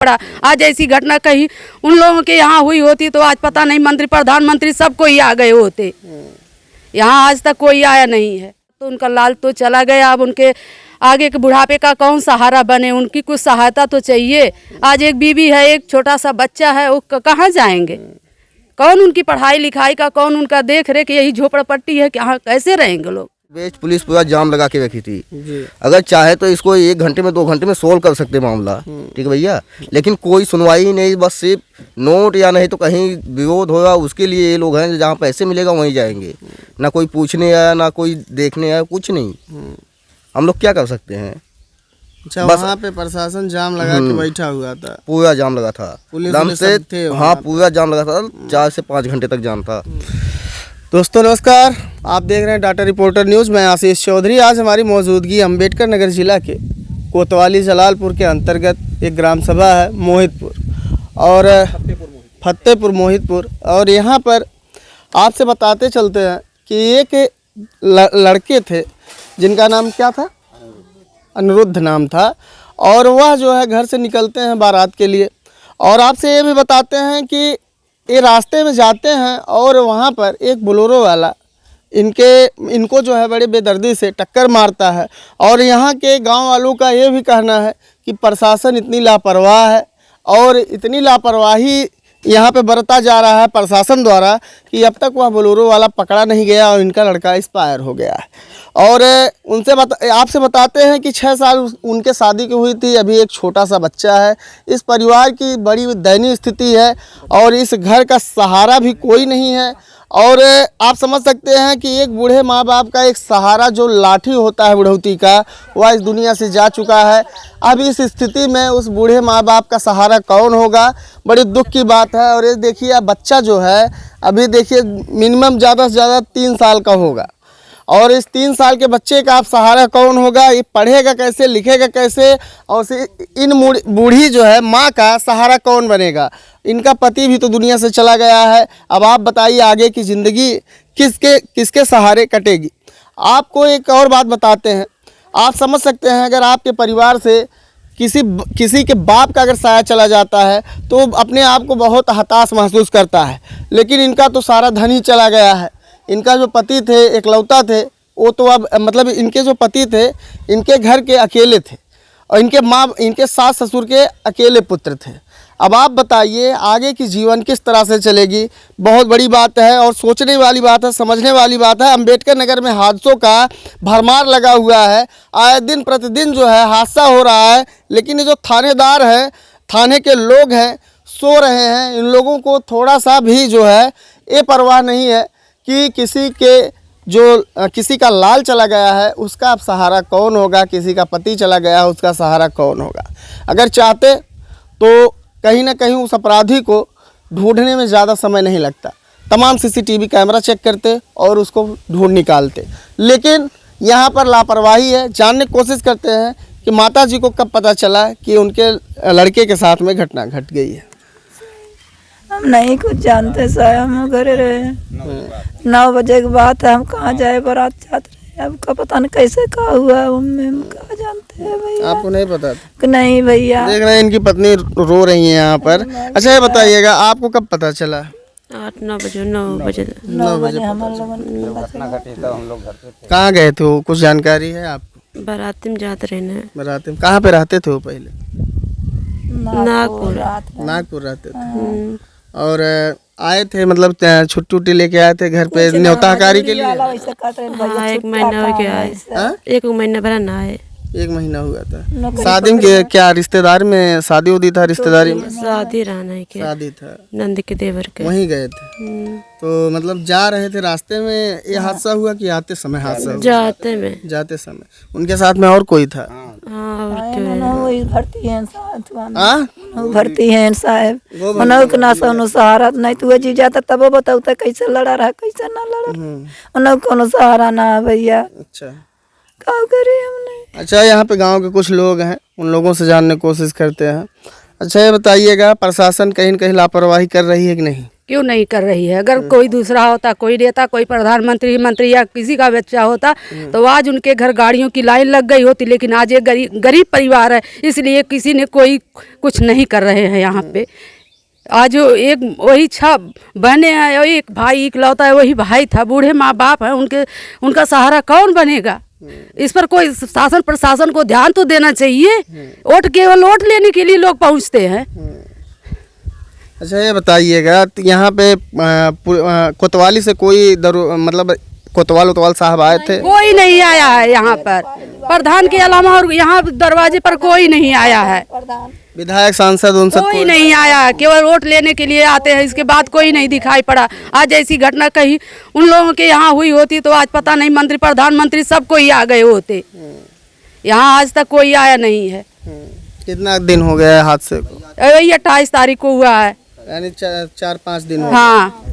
पड़ा। आज ऐसी घटना कहीं उन लोगों के यहाँ हुई होती तो आज पता नहीं मंत्री प्रधानमंत्री सब कोई आ गए होते। यहाँ आज तक कोई आया नहीं है। तो उनका लाल तो चला गया, अब उनके आगे के बुढ़ापे का कौन सहारा बने, उनकी कुछ सहायता तो चाहिए। आज एक बीवी है, एक छोटा सा बच्चा है, वो कहाँ जाएंगे? कौन उनकी पढ़ाई लिखाई का, कौन उनका देख रेख? यही झोपड़पट्टी है, कहाँ कैसे रहेंगे लोग? बेच पुलिस पूरा जाम लगा के रखी थी। अगर चाहे तो इसको 1 घंटे में 2 घंटे में सोल्व कर सकते मामला, ठीक है भैया, लेकिन कोई सुनवाई ही नहीं। बस सिर्फ नोट या नहीं तो कहीं विरोध होगा उसके लिए ये लोग हैं, जहाँ पैसे मिलेगा वहीं जाएंगे। ना कोई पूछने आया, ना कोई देखने आया, कुछ नहीं। हम लोग क्या कर सकते हैं? अच्छा, वहाँ पे प्रशासन जाम लगा के बैठा हुआ था, पूरा जाम लगा था, पुलिस से थे। हाँ, पूरा जाम लगा था, 4 से 5 घंटे तक जाम था। दोस्तों नमस्कार, आप देख रहे हैं डाटा रिपोर्टर न्यूज़। मैं आशीष चौधरी। आज हमारी मौजूदगी अम्बेडकर नगर जिला के कोतवाली जलालपुर के अंतर्गत एक ग्राम सभा है मोहितपुर और फतेहपुर मोहितपुर। और यहाँ पर आपसे बताते चलते हैं कि एक लड़के थे जिनका नाम क्या था, अनिरुद्ध नाम था, और वह जो है घर से निकलते हैं बारात के लिए। और आपसे ये भी बताते हैं कि ये रास्ते में जाते हैं और वहाँ पर एक बोलेरो वाला इनको जो है बड़े बेदर्दी से टक्कर मारता है। और यहाँ के गांव वालों का ये भी कहना है कि प्रशासन इतनी लापरवाह है और इतनी लापरवाही यहाँ पे बरता जा रहा है प्रशासन द्वारा कि अब तक वह बोलेरो वाला पकड़ा नहीं गया और इनका लड़का एक्सपायर हो गया है। और उनसे आपसे बताते हैं कि 6 साल उनके शादी की हुई थी, अभी एक छोटा सा बच्चा है। इस परिवार की बड़ी दयनीय स्थिति है और इस घर का सहारा भी कोई नहीं है। और आप समझ सकते हैं कि एक बूढ़े माँ बाप का एक सहारा जो लाठी होता है बुढ़ौती का, वह इस दुनिया से जा चुका है। अब इस स्थिति में उस बूढ़े माँ बाप का सहारा कौन होगा? बड़ी दुख की बात है। और ये देखिए, अब बच्चा जो है अभी देखिए मिनिमम ज़्यादा से ज़्यादा 3 साल का होगा। और इस 3 साल के बच्चे का आप सहारा कौन होगा? ये पढ़ेगा कैसे, लिखेगा कैसे? और इन बूढ़ी जो है माँ का सहारा कौन बनेगा? इनका पति भी तो दुनिया से चला गया है। अब आप बताइए आगे की ज़िंदगी किसके सहारे कटेगी? आपको एक और बात बताते हैं, आप समझ सकते हैं अगर आपके परिवार से किसी के बाप का अगर साया चला जाता है तो अपने आप को बहुत हताश महसूस करता है। लेकिन इनका तो सारा धन ही चला गया है। इनका जो पति थे, एकलौता थे, वो तो अब मतलब इनके जो पति थे इनके घर के अकेले थे और इनके सास ससुर के अकेले पुत्र थे। अब आप बताइए आगे की जीवन किस तरह से चलेगी? बहुत बड़ी बात है और सोचने वाली बात है, समझने वाली बात है। अम्बेडकर नगर में हादसों का भरमार लगा हुआ है, आए दिन प्रतिदिन जो है हादसा हो रहा है। लेकिन ये जो थानेदार हैं, थाने के लोग हैं, सो रहे हैं। इन लोगों को थोड़ा सा भी जो है ये परवाह नहीं है कि किसी का लाल चला गया है उसका अब सहारा कौन होगा, किसी का पति चला गया है उसका सहारा कौन होगा। अगर चाहते तो कहीं ना कहीं उस अपराधी को ढूंढने में ज़्यादा समय नहीं लगता, तमाम सीसीटीवी कैमरा चेक करते और उसको ढूंढ निकालते। लेकिन यहाँ पर लापरवाही है। जानने की कोशिश करते हैं कि माता जी को कब पता चला कि उनके लड़के के साथ में घटना घट गई है। हम नहीं कुछ जानते साहब, हम घरे रहे। 9 बजे की बात है, हम कहाँ जाए, बारात जाते रहे। अब का पता नहीं कैसे का हुआ, हम कहाँ जानते हैं भैया। आपको नहीं पता? नहीं भैया। देख रहे हैं इनकी पत्नी रो रही है यहाँ पर। अच्छा ये बताइएगा आपको कब पता चला? 8-9 बजे 9 बजे हम लोग कहाँ गए थे वो, कुछ जानकारी है आपको? बारात में जाते रहने। बारात में कहाँ पे रहते थे वो पहले? नागपुर रहते थे। और आए थे मतलब छुट्टी उट्टी लेके आए थे घर पे न्योताकारी के लिए? हाँ, 1 महीना हो गया है। 1 महीना भरा ना है। 1 महीना हुआ था। शादी में क्या रिश्तेदार में शादी उदी था? रिश्तेदारी में शादी रहना है क्या? शादी था, नंद के देवर के। वहीं गए थे। तो मतलब जा रहे थे, रास्ते में ये हादसा हुआ कि आते समय हादसा हुआ? जाते समय। उनके साथ में और कोई था? भर्ती हैं साहब, सहारा नहीं तो जी जाता तब बताऊ कैसे लड़ा रहा कैसे ना लड़ा, कोनो सहारा ना भैया। अच्छा, क्या करे हमने? अच्छा, यहाँ पे गांव के कुछ लोग हैं, उन लोगों से जानने की कोशिश करते हैं। अच्छा ये बताइएगा प्रशासन कहीं न कहीं लापरवाही कर रही है कि नहीं? क्यों नहीं कर रही है? अगर कोई दूसरा होता, कोई नेता, कोई प्रधानमंत्री मंत्री या किसी का बच्चा होता तो आज उनके घर गाड़ियों की लाइन लग गई होती। लेकिन आज एक गरीब परिवार है, इसलिए किसी ने कोई कुछ नहीं कर रहे हैं यहाँ पे। आज एक वही 6 बहनें हैं, वही एक भाई इकलौता है, वही भाई था। बूढ़े माँ बाप हैं उनका सहारा कौन बनेगा? इस पर कोई शासन प्रशासन को ध्यान तो देना चाहिए। वोट केवल वोट लेने के लिए लोग पहुँचते हैं। अच्छा ये बताइएगा, यहाँ पे कोतवाली से कोई मतलब कोतवाल साहब आए थे? कोई नहीं आया है यहाँ पर, प्रधान के अलावा, और यहाँ दरवाजे पर कोई नहीं आया है। विधायक सांसद उन सब कोई नहीं आया, केवल वोट लेने के लिए आते हैं। इसके बाद कोई नहीं दिखाई पड़ा। आज ऐसी घटना कहीं उन लोगों के यहाँ हुई होती तो आज पता नहीं मंत्री प्रधानमंत्री सब कोई आ गए होते। यहाँ आज तक कोई आया नहीं है। कितना दिन हो गया है हादसे को? वही 28 तारीख को हुआ है, यानी 4-5 दिन हो हाँ।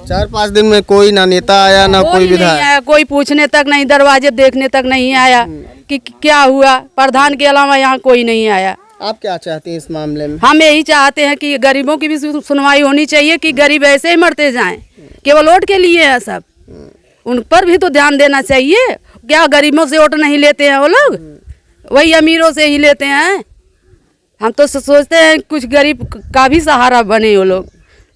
4-5 दिन में कोई ना नेता आया ना कोई नहीं विधायक आया, कोई पूछने तक नहीं, दरवाजे देखने तक नहीं आया कि क्या हुआ। प्रधान के अलावा यहाँ कोई नहीं आया। आप क्या चाहती हैं इस मामले में? हम यही चाहते हैं कि गरीबों की भी सुनवाई होनी चाहिए, कि गरीब ऐसे ही मरते जाएं, केवल वोट के लिए है सब। उन पर भी तो ध्यान देना चाहिए। क्या गरीबों से वोट नहीं लेते हैं वो लोग? वही अमीरों से ही लेते हैं। हम तो सोचते हैं कुछ गरीब का भी सहारा बने, वो लोग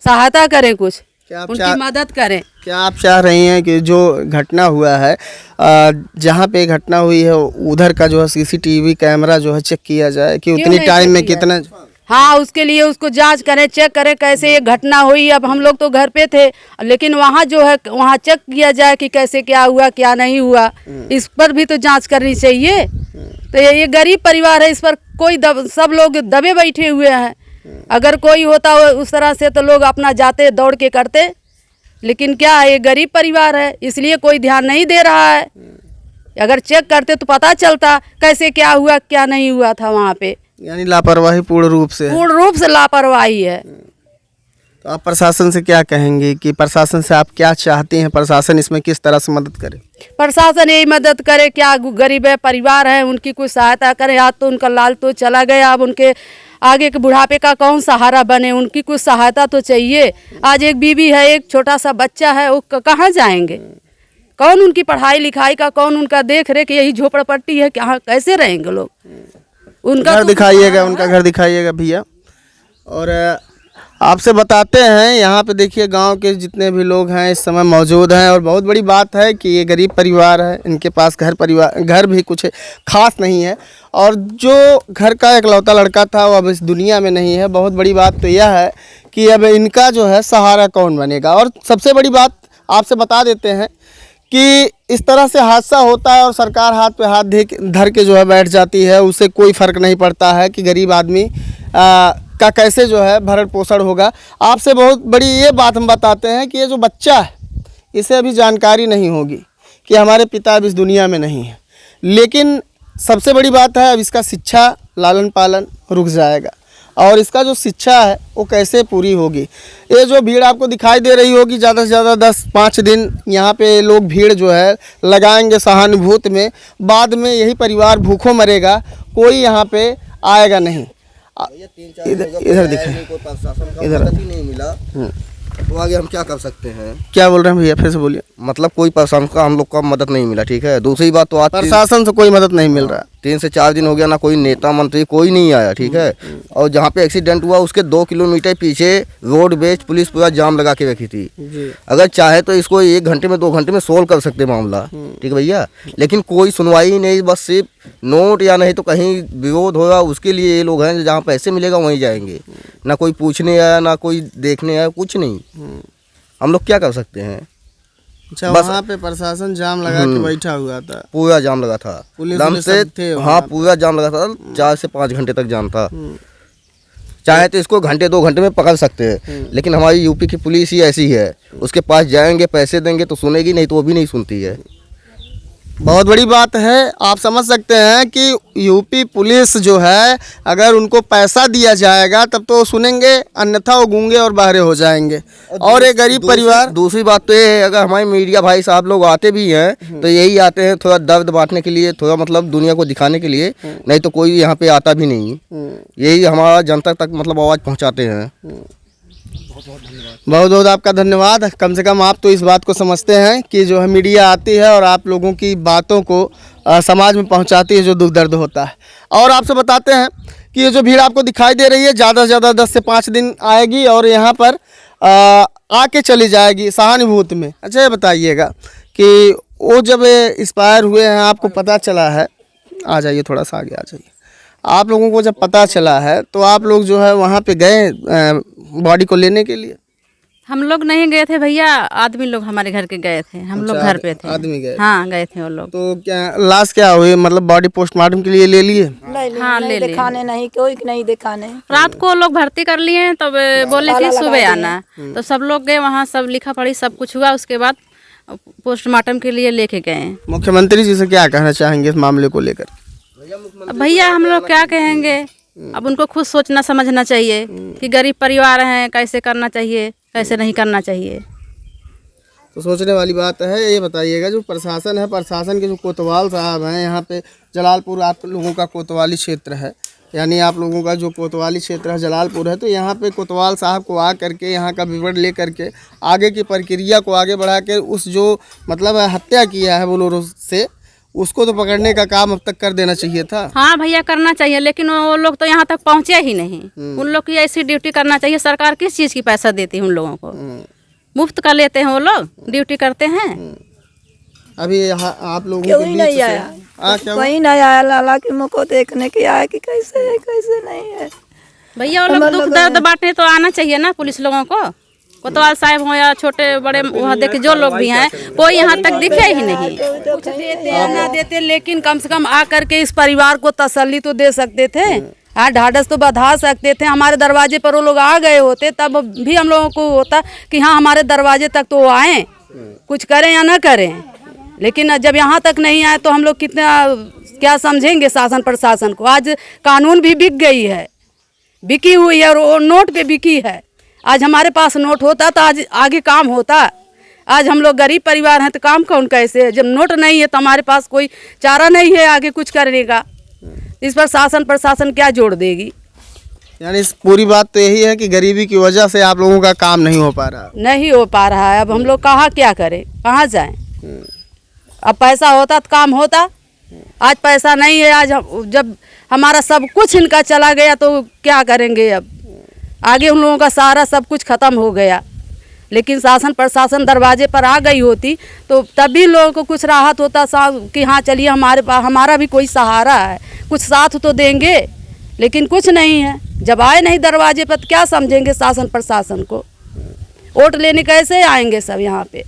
सहायता करें, कुछ उनकी मदद करें। क्या आप चाह रही हैं कि जो घटना हुआ है, जहाँ पे घटना हुई है उधर का जो है सीसीटीवी कैमरा जो है चेक किया जाए कि उतनी टाइम में कितना? हाँ, उसके लिए उसको जांच करें, चेक करें कैसे ये घटना हुई। अब हम लोग तो घर पे थे, लेकिन वहाँ जो है वहाँ चेक किया जाए कि कैसे क्या हुआ क्या नहीं हुआ। इस पर भी तो जांच करनी चाहिए। तो ये गरीब परिवार है, इस पर कोई सब लोग दबे बैठे हुए हैं। अगर कोई होता उस तरह से तो लोग अपना जाते दौड़ के करते, लेकिन क्या है, ये गरीब परिवार है इसलिए कोई ध्यान नहीं दे रहा है। अगर चेक करते तो पता चलता कैसे क्या हुआ क्या नहीं हुआ था वहाँ पे। यानी लापरवाही पूर्ण रूप से लापरवाही है। तो आप प्रशासन से क्या कहेंगे कि प्रशासन से आप क्या चाहती हैं, प्रशासन इसमें किस तरह से मदद करे? प्रशासन यही मदद करे, क्या गरीब है परिवार है उनकी कुछ सहायता करे। आज तो उनका लाल तो चला गया, अब उनके आगे के बुढ़ापे का कौन सहारा बने? उनकी कुछ सहायता तो चाहिए। आज एक बीवी है, एक छोटा सा बच्चा है, वो कहाँ जाएंगे? कौन उनकी पढ़ाई लिखाई का, कौन उनका देख रेख? यही झोपड़पट्टी है, कहाँ कैसे रहेंगे लोग? उनका घर दिखाइएगा, उनका घर दिखाइएगा भैया। और आपसे बताते हैं, यहाँ पे देखिए गांव के जितने भी लोग हैं इस समय मौजूद हैं। और बहुत बड़ी बात है कि ये गरीब परिवार है, इनके पास घर भी कुछ खास नहीं है। और जो घर का इकलौता लड़का था वो अब इस दुनिया में नहीं है। बहुत बड़ी बात तो यह है कि अब इनका जो है सहारा कौन बनेगा। और सबसे बड़ी बात आपसे बता देते हैं कि इस तरह से हादसा होता है और सरकार हाथ पे हाथ धर के जो है बैठ जाती है। उसे कोई फ़र्क नहीं पड़ता है कि गरीब आदमी का कैसे जो है भरण पोषण होगा। आपसे बहुत बड़ी ये बात हम बताते हैं कि ये जो बच्चा है इसे अभी जानकारी नहीं होगी कि हमारे पिता अब इस दुनिया में नहीं है। लेकिन सबसे बड़ी बात है, अब इसका शिक्षा लालन पालन रुक जाएगा और इसका जो शिक्षा है वो कैसे पूरी होगी। ये जो भीड़ आपको दिखाई दे रही होगी, ज़्यादा से ज़्यादा 10-5 दिन यहाँ पे लोग भीड़ जो है लगाएंगे सहानुभूति में। बाद में यही परिवार भूखों मरेगा, कोई यहाँ पे आएगा नहीं। इधर दिखे, इधर नहीं मिला तो आगे हम क्या कर सकते हैं? क्या बोल रहे हैं भैया, फिर से बोलिए। मतलब कोई प्रशासन का हम लोग का मदद नहीं मिला, ठीक है। दूसरी बात तो आज प्रशासन से कोई मदद नहीं मिल रहा है। 3 से 4 दिन हो गया, ना कोई नेता मंत्री कोई नहीं आया, ठीक है। और जहाँ पे एक्सीडेंट हुआ उसके 2 किलोमीटर पीछे रोड बेस्ड पुलिस पूरा जाम लगा के रखी थी। अगर चाहे तो इसको 1 घंटे में 2 घंटे में सोल्व कर सकते मामला, ठीक है भैया। लेकिन कोई सुनवाई ही नहीं, बस सिर्फ नोट या नहीं तो कहीं विरोध होगा उसके लिए ये लोग हैं, जहाँ पैसे मिलेगा वहीं जाएंगे। ना कोई पूछने आया, ना कोई देखने आया, कुछ नहीं। हम लोग क्या कर सकते हैं? अच्छा, वहाँ पे प्रशासन जाम लगा के बैठा हुआ था, पूरा जाम लगा था, पुलिस से थे। हाँ, पूरा जाम लगा था, 4 से 5 घंटे तक जाम था। चाहे तो इसको 1-2 घंटे में पकड़ सकते हैं, लेकिन हमारी यूपी की पुलिस ही ऐसी है, उसके पास जाएंगे पैसे देंगे तो सुनेगी, नहीं तो वो भी नहीं सुनती है। बहुत बड़ी बात है। आप समझ सकते हैं कि यूपी पुलिस जो है, अगर उनको पैसा दिया जाएगा तब तो वो सुनेंगे, अन्यथा वो गूंगे और बहरे हो जाएंगे। और एक गरीब परिवार। दूसरी बात तो ये है, अगर हमारे मीडिया भाई साहब लोग आते भी हैं तो यही आते हैं थोड़ा दर्द बांटने के लिए, थोड़ा मतलब दुनिया को दिखाने के लिए, नहीं तो कोई यहाँ पे आता भी नहीं। यही हमारा जनता तक मतलब आवाज़ पहुँचाते हैं। बहुत बहुत आपका धन्यवाद। कम से कम आप तो इस बात को समझते हैं कि जो है मीडिया आती है और आप लोगों की बातों को समाज में पहुंचाती है जो दुख दर्द होता है। और आपसे बताते हैं कि ये जो भीड़ आपको दिखाई दे रही है ज़्यादा से ज़्यादा 10 से 5 दिन आएगी और यहाँ पर आके चली जाएगी सहानुभूति में। अच्छा ये बताइएगा कि वो जब एक्सपायर हुए हैं आपको पता चला है, आ जाइए थोड़ा सा आगे आ जाइए, आप लोगों को जब पता चला है तो आप लोग जो है वहाँ पे गए बॉडी को लेने के लिए? हम लोग नहीं गए थे भैया, आदमी लोग हमारे घर के गए थे, हम लोग घर पे थे। आदमी गए? हाँ गए थे वो लोग। तो क्या लाश क्या हुई, मतलब बॉडी पोस्टमार्टम के लिए ले लिए? हाँ ले लिए। दिखाने नहीं, कोई नहीं दिखाने। रात को लोग भर्ती कर लिए तब बोले कि सुबह आना, तो सब लोग गए वहाँ, सब लिखा पढ़ी सब कुछ हुआ, उसके बाद पोस्टमार्टम के लिए लेके गए। मुख्यमंत्री जी से क्या कहना चाहेंगे इस मामले को लेकर? भैया हम लोग क्या कहेंगे, अब उनको खुद सोचना समझना चाहिए कि गरीब परिवार हैं, कैसे करना चाहिए कैसे नहीं करना चाहिए। तो सोचने वाली बात है। ये बताइएगा जो प्रशासन है, प्रशासन के जो कोतवाल साहब हैं यहाँ पे, जलालपुर आप लोगों का कोतवाली क्षेत्र है, यानी आप लोगों का जो कोतवाली क्षेत्र है जलालपुर है, तो यहाँ पे कोतवाल साहब को आ करके यहाँ का विवरण ले करके आगे की प्रक्रिया को आगे बढ़ा के उस जो मतलब हत्या किया है बोलोरो से, उसको तो पकड़ने का काम अब तक कर देना चाहिए था। हाँ भैया करना चाहिए, लेकिन वो लोग तो यहाँ तक पहुँचे ही नहीं। उन लोग की ऐसी ड्यूटी करना चाहिए। सरकार किस चीज़ की पैसा देती है उन लोगों को? मुफ्त का लेते हैं वो लोग, ड्यूटी करते हैं। अभी आप लोगों कोई नहीं आया, कोई नहीं आया लाला की मुँह को देखने के आया कि कैसे है कैसे नहीं है। भैया वो लोग दुख दर्द बांटने तो आना चाहिए ना पुलिस लोगों को। कोतवाल साहब हो या छोटे बड़े वहाँ देखे जो लोग भी हैं, कोई यहाँ तक दिखे ही नहीं। कुछ देते या ना देते, लेकिन कम से कम आ करके इस परिवार को तसल्ली तो दे सकते थे। हाँ ढाढ़स तो बधा सकते थे। हमारे दरवाजे पर वो लोग आ गए होते तब भी हम लोगों को होता कि हाँ हमारे दरवाजे तक तो वो आए, कुछ करें या ना करें। लेकिन जब यहाँ तक नहीं आए तो हम लोग कितना क्या समझेंगे शासन प्रशासन को। आज कानून भी बिक गई है, बिकी हुई है, और वो नोट पे बिकी है। आज हमारे पास नोट होता तो आज आगे काम होता। आज हम लोग गरीब परिवार हैं तो काम कौन कैसे? जब नोट नहीं है तो हमारे पास कोई चारा नहीं है आगे कुछ करने का। इस पर शासन प्रशासन क्या जोड़ देगी? यानी इस पूरी बात तो यही है कि गरीबी की वजह से आप लोगों का काम नहीं हो पा रहा। नहीं हो पा रहा है। अब हम लोग कहाँ क्या करें, कहाँ जाएं? अब पैसा होता तो काम होता। आज पैसा नहीं है। आज जब हमारा सब कुछ इनका चला गया तो क्या करेंगे? अब आगे उन लोगों का सारा सब कुछ ख़त्म हो गया। लेकिन शासन प्रशासन दरवाजे पर आ गई होती तो तभी लोगों को कुछ राहत होता कि हाँ चलिए हमारे पास हमारा भी कोई सहारा है, कुछ साथ तो देंगे। लेकिन कुछ नहीं है। जब आए नहीं दरवाजे पर तो क्या समझेंगे शासन प्रशासन को? वोट लेने कैसे आएंगे सब यहाँ पे?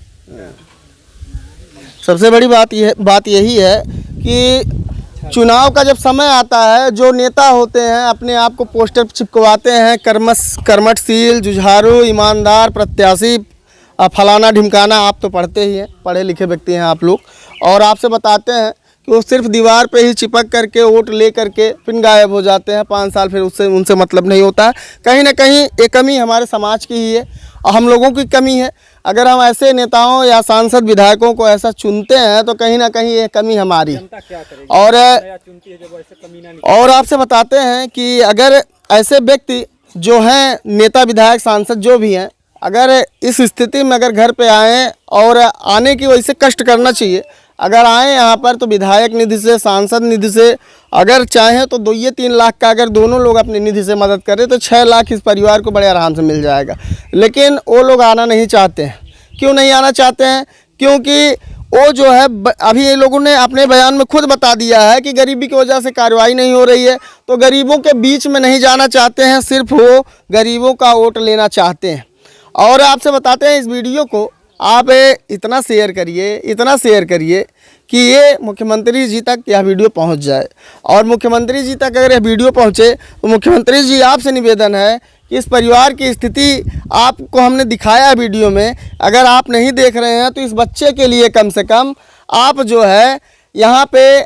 सबसे बड़ी बात यही है कि चुनाव का जब समय आता है जो नेता होते हैं अपने आप को पोस्टर चिपकवाते हैं, कर्मठशील, जुझारू, ईमानदार प्रत्याशी, फलाना ढिमकाना। आप तो पढ़ते ही हैं, पढ़े लिखे व्यक्ति हैं आप लोग, और आपसे बताते हैं कि वो सिर्फ दीवार पे ही चिपक करके वोट ले करके फिर गायब हो जाते हैं। 5 साल फिर उससे उनसे मतलब नहीं होता है। कहीं ना कहीं एक कमी हमारे समाज की ही है और हम लोगों की कमी है। अगर हम ऐसे नेताओं या सांसद विधायकों को ऐसा चुनते हैं तो कहीं ना कहीं ये कमी हमारी। और आपसे बताते हैं कि अगर ऐसे व्यक्ति जो हैं, नेता विधायक सांसद जो भी हैं, अगर इस स्थिति में अगर घर पे आएँ और आने की वजह से कष्ट करना चाहिए। अगर आएँ यहाँ पर तो विधायक निधि से, सांसद निधि से, अगर चाहें तो 2-3 लाख का अगर दोनों लोग अपनी निधि से मदद करें तो 6 लाख इस परिवार को बड़े आराम से मिल जाएगा। लेकिन वो लोग आना नहीं चाहते हैं। क्यों नहीं आना चाहते हैं? क्योंकि वो जो है अभी ये लोगों ने अपने बयान में खुद बता दिया है कि गरीबी की वजह से कार्रवाई नहीं हो रही है, तो गरीबों के बीच में नहीं जाना चाहते हैं, सिर्फ वो गरीबों का वोट लेना चाहते हैं। और आपसे बताते हैं इस वीडियो को आप इतना शेयर करिए कि ये मुख्यमंत्री जी तक यह वीडियो पहुंच जाए। और मुख्यमंत्री जी तक अगर यह वीडियो पहुंचे तो मुख्यमंत्री जी आपसे निवेदन है कि इस परिवार की स्थिति आपको हमने दिखाया वीडियो में, अगर आप नहीं देख रहे हैं तो इस बच्चे के लिए कम से कम आप जो है यहाँ पे,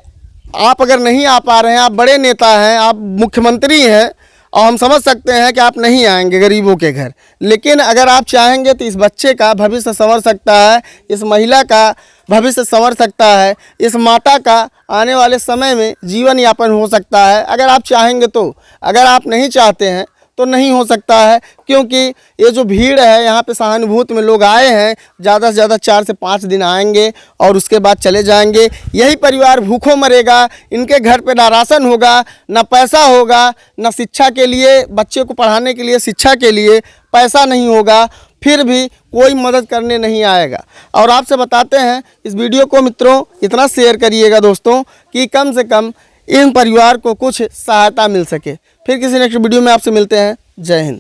आप अगर नहीं आ पा रहे हैं, आप बड़े नेता हैं, आप मुख्यमंत्री हैं और हम समझ सकते हैं कि आप नहीं आएंगे गरीबों के घर, लेकिन अगर आप चाहेंगे तो इस बच्चे का भविष्य संवर सकता है, इस महिला का भविष्य संवर सकता है, इस माता का आने वाले समय में जीवन यापन हो सकता है। अगर आप चाहेंगे तो। अगर आप नहीं चाहते हैं तो नहीं हो सकता है, क्योंकि ये जो भीड़ है यहाँ पे सहानुभूति में लोग आए हैं, ज़्यादा से ज़्यादा 4 से 5 दिन आएंगे और उसके बाद चले जाएंगे। यही परिवार भूखों मरेगा, इनके घर पे ना राशन होगा, ना पैसा होगा, ना शिक्षा के लिए, बच्चे को पढ़ाने के लिए, शिक्षा के लिए पैसा नहीं होगा, फिर भी कोई मदद करने नहीं आएगा। और आपसे बताते हैं, इस वीडियो को मित्रों इतना शेयर करिएगा दोस्तों कि कम से कम इन परिवार को कुछ सहायता मिल सके। फिर किसी नेक्स्ट वीडियो में आपसे मिलते हैं। जय हिंद।